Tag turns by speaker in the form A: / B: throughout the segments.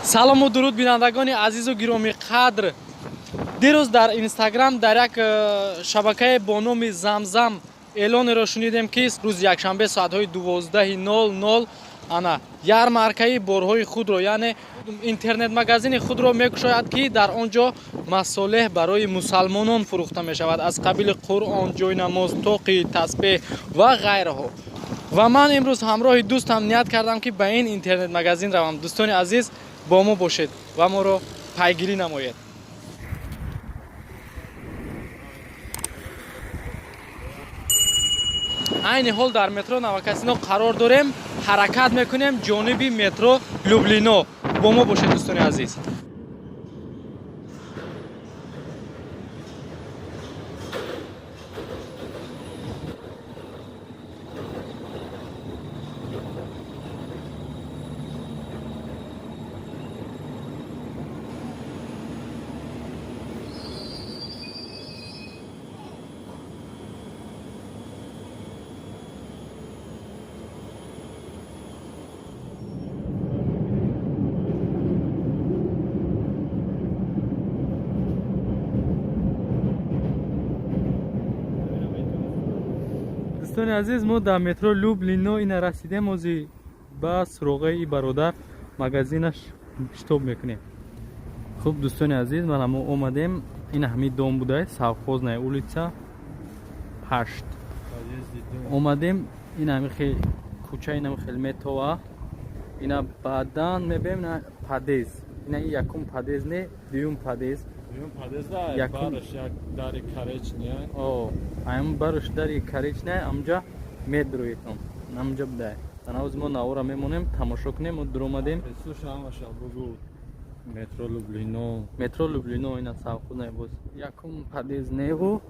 A: салому дуруд бинандагони азизу гироми қадр. дирӯз дар инстаграм дар як шабакае бо номи замзам эълонеро шунидем ки рӯзи якшанбе соатҳои 12:00 ана ярмаркаи борҳои худро яъне интернет магазини худро мекушояд ки дар он ҷо масолеҳ барои мусалмонон фурӯхта мешавад аз қабили қуръон, ҷойнамоз, тоқи, тасбеҳ ва ғайраҳо. ва ман имрӯз ҳамроҳи дӯстам ният кардам ки ба ин интернет магазин равам. дӯстони азиз, бо мо бошед ва моро пайгирӣ намоед. айни ҳол дар метро Новокасино қарор дорем, ҳаракат мекунем ҷониби метро Люблино. бо мо бошед дӯстони азиз. дӯстони азиз, мо дар метро Люблино ина расидем. ози ба суроғаи бародар магазинаш штоб мекунем. хуб дӯстони азиз, мана мо омадем. ина ҳамин дом будааст, Совхозная улица 8 омадем. ина ҳамин хел кӯча, ина хел метова. ина баъдан мебем на падез. ина якум падез не, дуюм падез.
B: Дари каречне.
A: Аям барош дари каречне, амҷа медроитон. Амҷа буда. Танаоз мо наора мемонем, тамошо кунем, мо дуромадем.
B: Метро Люблино.
A: Метро Люблино ина Совхозная боз. Якум падез неву.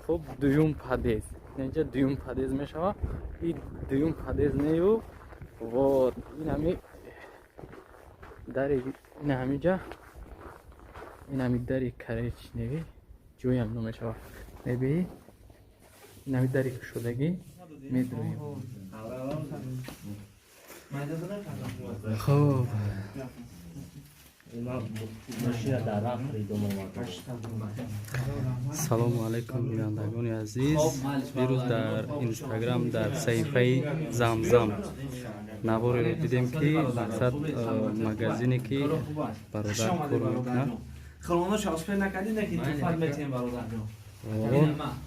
A: Хуб дуюм падез. Инҷа дуюм падез мешава. И дуюм падез неву. Вот. Ина ми дари ина ҳамиҷа ина ми дари каречневи ҷоям номешава. мебиҳӣ ина ми дари кушодагӣ медроем. хуб салому алайкум бинандагони азиз. бирӯз дар инстаграм дар саҳифаи замзам навореро дидем ки мақсад магазине ки бародар кор мекунад.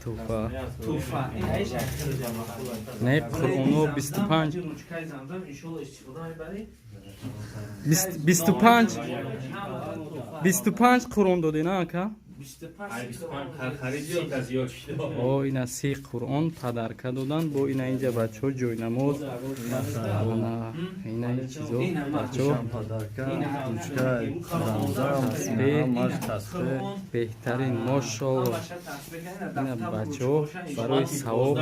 A: туфа не қуръоно 25 қуръон додена ака. ина 30 қуръон падарка додан. бо ина инҷа бачаҳо ҷойнамоз, ина чизо бачаҳо беҳтарин мошоалло. ина бачаҳо барои савоб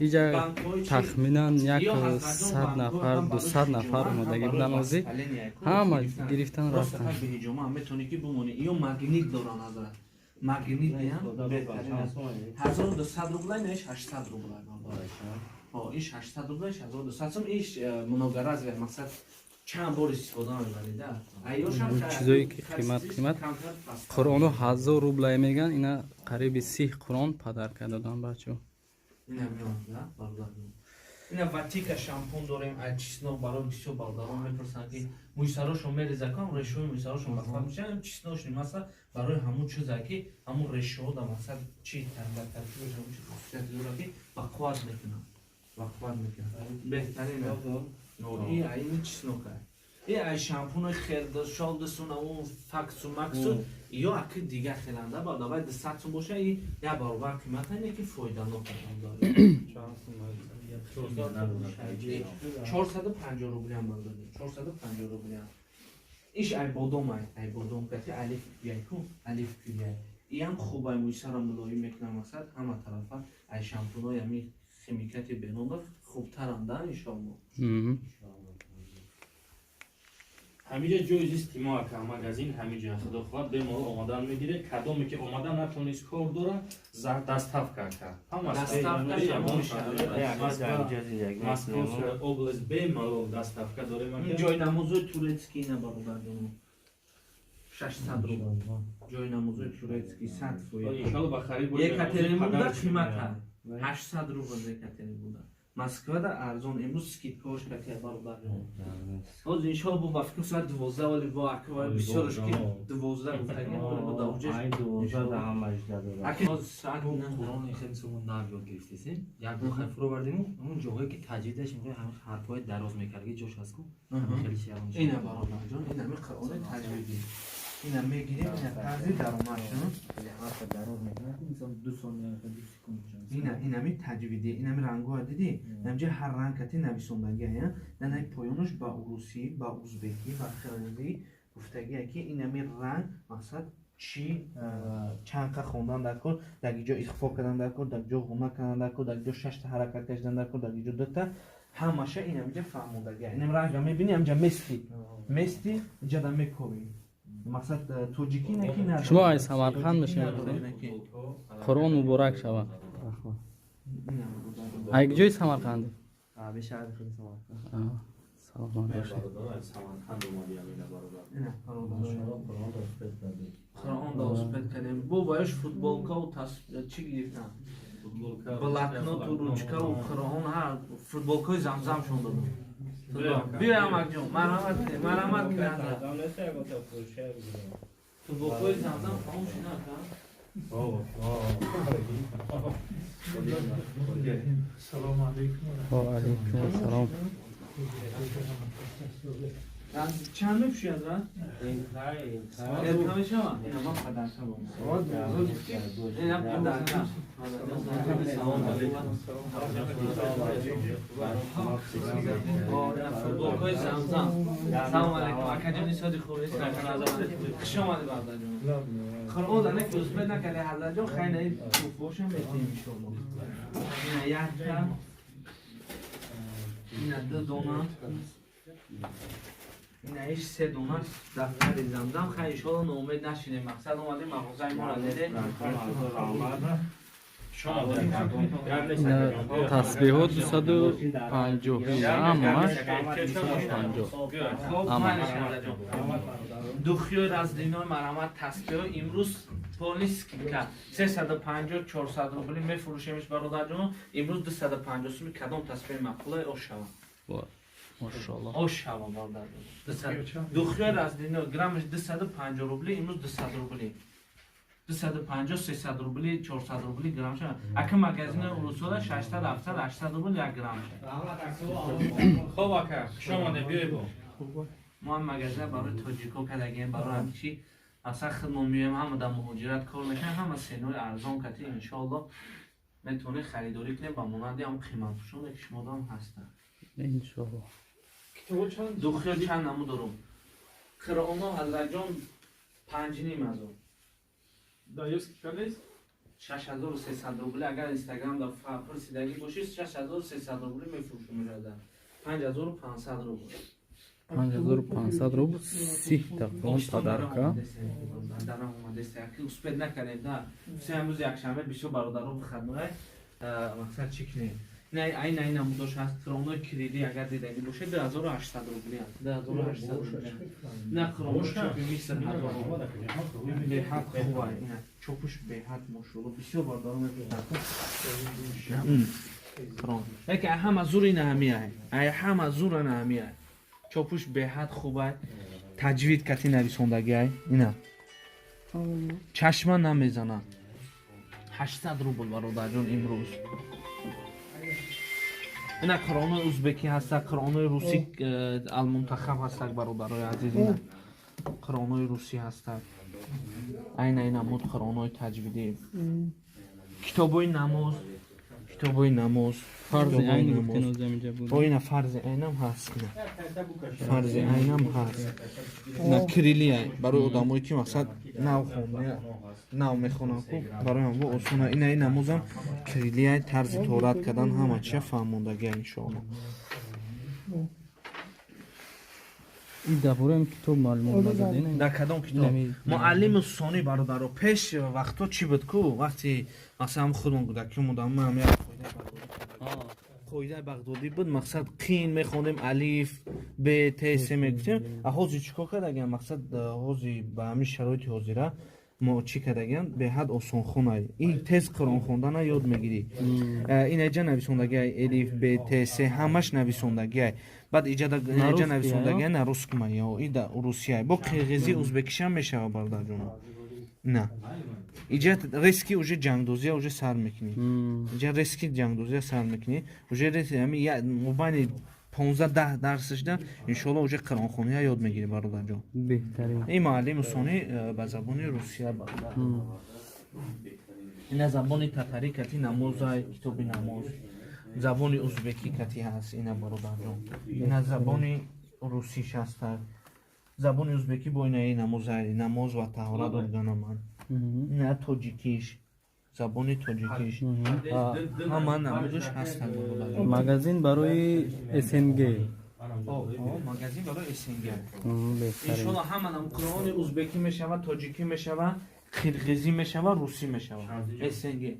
A: иҷа тахминан 100 нафар 200 нафар омадагӣ буданд. озӣ ҳама гирифтан рафтан.
C: магнит ям 1200 рубла, иш 800 рубла. иш 800 рубла, иш 1200 сом. иш многоразовый мақсад чанд бор истифода мебаред. айёшам
A: чизое ки қимат қуръоно 1000 рубла меган. ина қариби 30 қуръон падарка додан бачо.
C: ина меон да балдар. ина ватика шампун дорем. ай чисно барои бисёр балдарон мепурсанд ки муйсарошон мерезакам, решои муйсарошон бахтар мешам. чиснош нимаса барои ҳамун чиза ки ҳамун решоҳо да мақсад чи таркибаш ҳамун чи хусусияти дора ки бақувват мекунад. беҳтарин и айни чиснока. и ай шампунои хелда шолдасуна у факсу максу ё аки дига хеланда ба давай 200 сом боша. и я баробар қимата не ки фоида нокардам дора. 450 рублям бардоди. 450 рублям. иш ай бодом кати алиф яйку алиф куяй. иам хубай муйсара мулоим мекунам мақсад ҳама тарафа ай шампунои ами химикати беномар хубтаранда иншоалло. همینجا جایز استیما که مغازین همینجا خدا خواهد به ما آمدن میگیره کدومی که آمدن نتونست کار داره دستافکا کرد Москва область бемалол доставка дорем.
D: Ҷой намозои турецкӣ набародарҷон 600 рубл. Ҷой намозои турецкӣ 100 фоиз.
C: Иншалло ба харид
D: Екатеринбургда қимата 800 рубл Екатеринбургда. Москвада арзон имрӯз скидкаош кардия бародарҷон. Ҳозир иншалло бо ба фикр саат 12 вали бо аква бисёрш ки 12 гуфтагин бо давҷеш.
E: ай 12 да ҳам ажда дорад.
D: Аки саат
E: Қуръони хелсумон навёд гирифтесин. Як бохай фуро бардиму, ҳамон ҷоҳое ки таҷвидаш мегӯяд ҳамин ҳарфҳои дароз мекарди ҷош ҳастку. Хеле шиярон.
D: ина бародарҷон ина миқрони таҷвидӣ. Ина мегирем ина тарзи даромадшон.
E: ҳарфа дароз мекарди, мисол 2 сония 2 секунд чанд.
D: Ина ми таҷвидӣ, ина ми рангоа дидӣ? Намҷа ҳар ранг кати нависондагия, данай поёнаш ба урусӣ, ба узбекӣ, ба хирдӣ гуфтагия ки ина ми ранг мақсад чӣ чанқа хондан дар кор, дар иҷо ихфо кардан дар кор, дар ҷо ғуна кардан дар кор, дар иҷо 6 та ҳаракат кашидан дар кор, дар иҷо 2 та ҳамаша ина миҷа фаҳмондагия. Ина ранга мебини амҷа мести ҷада мековӣ. Мақсад тоҷикӣ наки на.
A: шумо аз Самарқанд мешавед. Қуръон муборак шавад. Ай ҷои Самарқанд?
E: Аби шаҳри худи Самарқанд.
A: Саломат бошед.
D: Ина Қуръон велосипед кардем. Бо баёш футболкаву чӣ гирифтам? Блокноту, ручкаву Қуръон ҳар футболкаи замзамшон додам. Бия Амакҷон, марҳамат киранд. Футболкаи замзам фаҳмош накард?
B: Салом алейкум.
A: Ва алейкум салом.
D: Чанд мепӯшад ва? Ерка мешавад? Ина ман падарка бом. Ина падарка. Футболкаи замзам. Салом алейкум. Акаҷони соди хӯрист хуш омадӣ бародарҷон. Қуръон дана ки узбек накарди ҳазратҷон хайнаи буфошам метавем иншоалло. Ина якта. Ина 2 дона. Ина иш 3 дона дафтари замзам хай иншоалло ноумед нашинем. Мақсад омадем мағозаи моро деде.
A: Тасбиҳот 250 аст. 50.
D: Духёи раздинои марҳамат тасбиҳо имрӯз полни скидка 350-400 рубли мефурӯшемш бародарҷон. Имрӯз 250 сум кадом тасбиҳи мақбулаи ош шава.
A: Машоалло.
D: Ош шава бародарҷон. Духёи раздино граммаш 250 рубли имрӯз 200 рубли. 250-300 рубли 400 рубли грамм шава. Ака магазини урусода 600-700-800 рубли 1 грамм шава.
C: Хоб ака шомоде биёй бо
D: мо ҳам магазин барои тоҷико кардагем, барои ҳамчи асар хидмат меоем, ҳама дар муҳоҷират кор мекунем, ҳама сенои арзон кати иншоалло метавонед харидорӣ кунем ба монанди ҳам қиматпӯшоне ки шумо дам ҳаста.
A: Иншоалло.
D: духё чанд наму дорум. Қироно ҳазратҷон 5,5 6300 рубли. Агар инстаграм дар пурсидаги бошед 6300 рубли мефурӯшем мешавад. 5500 рубли.
A: 5500 рубл 30 тақвон падарка.
D: Дарам омадест яки успед накардем да. Се амрӯз якшанбе бисёр бародарон хадмат мақсад чӣ кунем. Айна мудош ҳаст қиронои кириди агар дидаги бошед 2800 рубли аст. 2800 рубли. На қиронош миср беҳад хуба. Ина чопуш беҳад мошоалло бисёр бародарон мекунад. Қирон. Яки ҳама зур ина ҳамия. Ҳама зур ина ҳамия. Чопуш беҳад хуба. Таҷвид кати нависондагия. Ина. Чашма намезанад. 800 рубл бародарҷон имрӯз. Ина қиронои узбекӣ ҳаста, қиронои русӣ алмунтахаб ҳастак бародарои азиз. Ина қиронои русӣ ҳастак. Айна муд қиронои таҷвидӣ. Китобои намоз.
A: Фарзи айни гуфтин оз амиҷа буд.
D: Ина фарзи айнам ҳаст. Фарзи айнам ҳаст. Ина кирилия барои одамое ки мақсад нав мехонанд ку барои ҳам осона. Ина намозам кирилия тарзи торат кардан ҳама чия фаҳмондагия иншоалло.
A: این دفعه کتاب معلومات ندادین
D: در کدام کتاب
A: نمی-
D: معلم ثانی برادرو پیش وقتا چی بود کو وقتی مثلا خودمون کودکی بودم من یک قاعده بغدادی بود مقصد قین میخوندیم الف ب ت س میگفتیم حاضر چیکار کردگن مقصد حاضر به همین شرایط حاضره ما چی کردگن به حد آسان خونه این تز قرآن خوندن یاد میگیری این ایجا نویسندگی الف ب ت س همش نویسندگی بعد ایجا نویسندگی نه روسکمه یا این در روسیه با قرقیزی ازبکیش هم میشه برادر جون نه اینجا ریسکی уже جنگدوزی уже سر میکنی اینجا ریسکی جنگدوزی سر میکنی уже ریسکی همین مبانی 15 درسش ده انشالله уже قرآن خونی یاد میگیری برادر جون
A: بهترین
D: این معلم ثانی به زبان روسیه برادر این زبان تاتاری کتی نماز کتاب نماز زبان ازبکی کتی هست این برادر جون این زبان روسیش هست زبان ازبکی با این نماز و طهارت organman نه تاجیکیش زبان تاجیکیش همه نمازش هستن
A: مگزین برای SNG
D: مگزین برای اسنگل
A: بهترین
D: انشالله همه هم قرآن ازبکی میشود تاجیکی میشود قرقیزی میشود روسی میشود اسنگل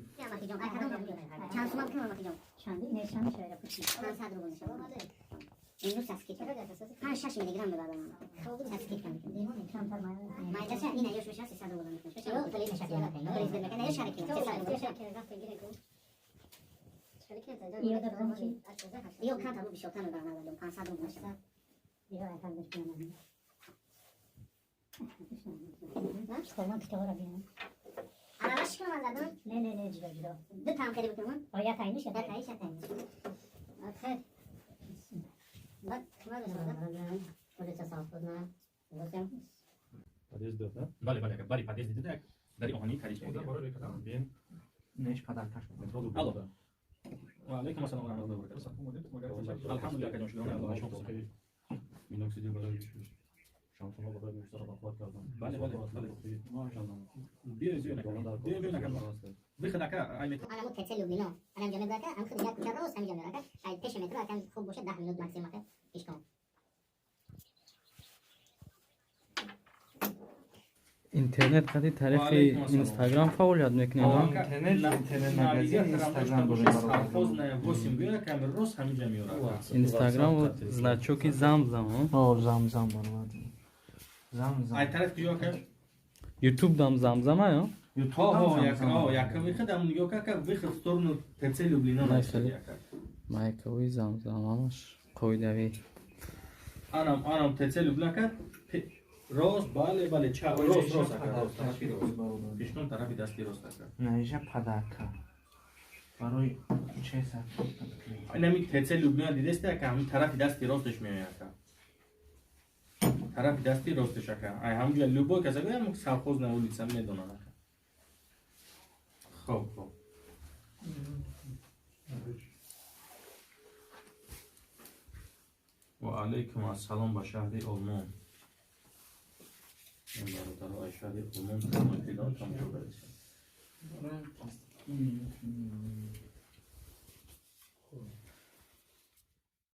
F: چند تومان کنم ماتی جان چندی نشان شده پوچی 500 رو گذاشتم اینو ساسکیت 5-6 میلی گرم ببرم ساسکیت کنم کم تر مایده چه این ایوش میشه 300 رو گذاشتم چرا تو لیش میشه یا پلیز بکنه یا شرکی 300 رو گذاشتم یو کانت رو بیشتر رو برنامه 500 رو گذاشتم یو اکانت بکنم نه فرمان کتاب رو بیارم علاش کنم زدم نه جدا دو تام کردی بکنم آیا تاینش یا تاینش آخه بعد کمال بزنم پلیس صاف بود نه گفتم
G: بله باری پادیز دیده داری آهنی کاریش می‌کنی
D: نش پدرکش
G: الله وعليكم السلام ورحمة الله وبركاته الحمد لله كده شلون الله يشوفك من اكسجين بدل شانسون بدل مشترك اخوات كذا بله ما شاء الله بينك بخدك عينك
F: انا ممكن تسلي بلينا انا جنب ذاك ام خذ جاك كروس ام جنب ذاك هاي بيش متر كان خوب بوشه 10 مينوت ماكسيمم ايش كان
A: اینترنت قدی طرف اینستاگرام فعالیت میکنه
D: اینترنت مگزین اینستاگرام
C: حافظ نه 8 بیاره کامل روز همینجا میاره
A: اینستاگرام و значоки замзам
D: زمزم برآمد زمزم
C: ای طرف کجا که
A: ютуб дам замзама ё
C: яка виходам нигоҳ кард виход в сторону ТЦ Люблина
A: майкови замзамамаш қоидави
C: анам ТЦ Люблина кард рост бале чап рост пешкон тарафи дасти рост кард
D: наижа падака барои чеса
C: инами ТЦ Люблина дидест ка ҳамин тарафи дасти росташ меояд тарафи дасти росташ ака ай ҳамҷа любой каса гӯям совхоз на улица медонад ака хоб ва алайкум ассалом ба шаҳри олмон این برادرهای شهری عموم تمایلات هم شده است.